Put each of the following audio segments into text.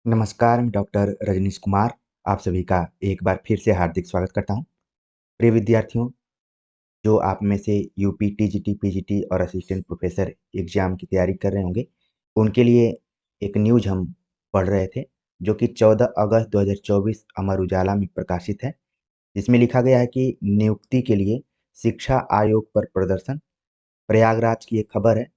नमस्कार, मैं डॉक्टर रजनीश कुमार आप सभी का एक बार फिर से हार्दिक स्वागत करता हूँ। प्रिय विद्यार्थियों, जो आप में से यूपी, टीजीटी, पीजीटी और असिस्टेंट प्रोफेसर एग्जाम की तैयारी कर रहे होंगे, उनके लिए एक न्यूज़ हम पढ़ रहे थे, जो कि 14 अगस्त 2024 अमर उजाला में प्रकाशित है। जिसमें लिखा गया है कि नियुक्ति के लिए शिक्षा आयोग पर प्रदर्शन। प्रयागराज की एक खबर है।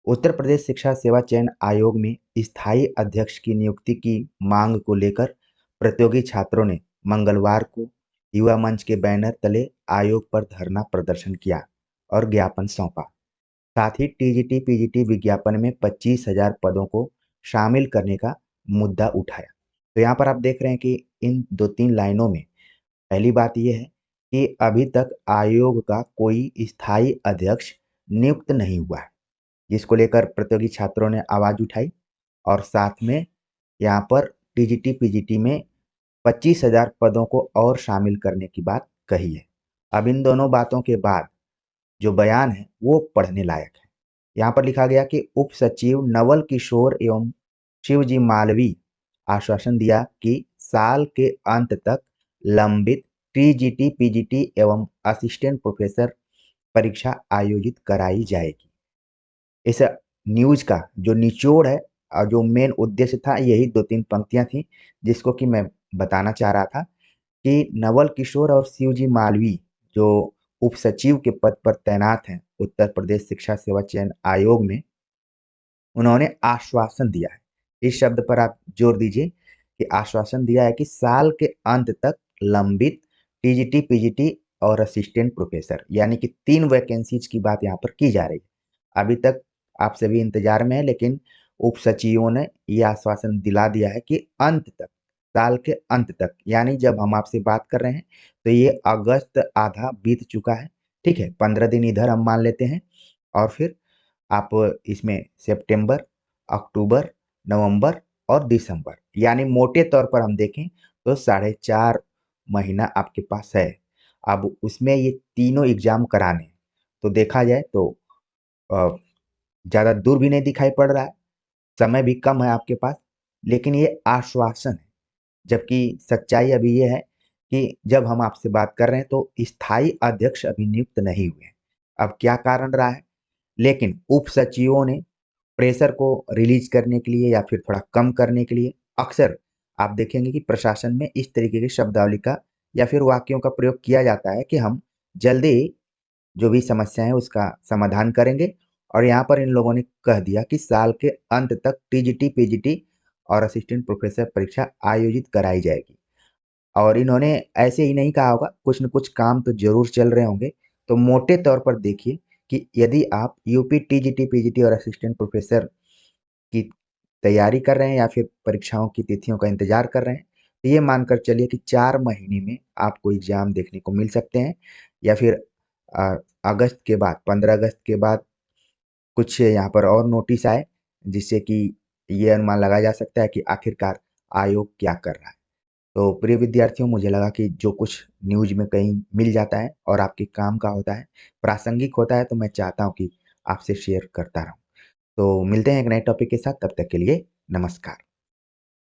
उत्तर प्रदेश शिक्षा सेवा चयन आयोग में स्थायी अध्यक्ष की नियुक्ति की मांग को लेकर प्रतियोगी छात्रों ने मंगलवार को युवा मंच के बैनर तले आयोग पर धरना प्रदर्शन किया और ज्ञापन सौंपा। साथ ही टीजीटी पीजीटी विज्ञापन में 25,000 पदों को शामिल करने का मुद्दा उठाया। तो यहाँ पर आप देख रहे हैं कि इन 2-3 लाइनों में पहली बात यह है कि अभी तक आयोग का कोई स्थायी अध्यक्ष नियुक्त नहीं हुआ है, जिसको लेकर प्रतियोगी छात्रों ने आवाज उठाई और साथ में यहाँ पर टीजीटी पीजीटी में 25,000 पदों को और शामिल करने की बात कही है। अब इन दोनों बातों के बाद जो बयान है वो पढ़ने लायक है। यहाँ पर लिखा गया कि उप सचिव नवल किशोर एवं शिवजी मालवी आश्वासन दिया कि साल के अंत तक लंबित टीजीटी पीजीटी एवं असिस्टेंट प्रोफेसर परीक्षा आयोजित कराई जाएगी। इस न्यूज का जो निचोड़ है और जो मेन उद्देश्य था, यही 2-3 पंक्तियां थी जिसको कि मैं बताना चाह रहा था कि नवल किशोर और शिवजी मालवी जो उप सचिव के पद पर तैनात हैं उत्तर प्रदेश शिक्षा सेवा चयन आयोग में, उन्होंने आश्वासन दिया है। इस शब्द पर आप जोर दीजिए कि आश्वासन दिया है कि साल के अंत तक लंबित टीजीटी पीजीटी और असिस्टेंट प्रोफेसर यानी कि 3 वैकेंसीज की बात यहाँ पर की जा रही है। अभी तक आप सभी इंतजार में है, लेकिन उप सचिवों ने यह आश्वासन दिला दिया है कि अंत तक, साल के अंत तक, यानी जब हम आपसे बात कर रहे हैं तो ये अगस्त आधा बीत चुका है। ठीक है, 15 दिन इधर हम मान लेते हैं और फिर आप इसमें सितंबर, अक्टूबर, नवंबर और दिसंबर, यानी मोटे तौर पर हम देखें तो 4.5 महीना आपके पास है। अब उसमें ये तीनों एग्जाम कराने हैं, तो देखा जाए तो ज़्यादा दूर भी नहीं दिखाई पड़ रहा है, समय भी कम है आपके पास, लेकिन ये आश्वासन है। जबकि सच्चाई अभी ये है कि जब हम आपसे बात कर रहे हैं तो स्थायी अध्यक्ष अभी नियुक्त नहीं हुए हैं। अब क्या कारण रहा है, लेकिन उप सचिवों ने प्रेशर को रिलीज करने के लिए या फिर थोड़ा कम करने के लिए, अक्सर आप देखेंगे कि प्रशासन में इस तरीके की शब्दावली का या फिर वाक्यों का प्रयोग किया जाता है कि हम जल्दी जो भी समस्या है उसका समाधान करेंगे। और यहाँ पर इन लोगों ने कह दिया कि साल के अंत तक टीजीटी पीजीटी और असिस्टेंट प्रोफेसर परीक्षा आयोजित कराई जाएगी। और इन्होंने ऐसे ही नहीं कहा होगा, कुछ न कुछ काम तो जरूर चल रहे होंगे। तो मोटे तौर पर देखिए कि यदि आप यूपी टीजीटी पीजीटी और असिस्टेंट प्रोफेसर की तैयारी कर रहे हैं या फिर परीक्षाओं की तिथियों का इंतजार कर रहे हैं, तो ये मानकर चलिए कि 4 महीने में आपको एग्जाम देखने को मिल सकते हैं। या फिर अ, अगस्त के बाद, 15 अगस्त के बाद कुछ यहाँ पर और नोटिस आए, जिससे कि ये अनुमान लगाया जा सकता है कि आखिरकार आयोग क्या कर रहा है। तो प्रिय विद्यार्थियों, मुझे लगा कि जो कुछ न्यूज में कहीं मिल जाता है और आपके काम का होता है, प्रासंगिक होता है, तो मैं चाहता हूँ कि आपसे शेयर करता रहूँ। तो मिलते हैं एक नए टॉपिक के साथ, तब तक के लिए नमस्कार।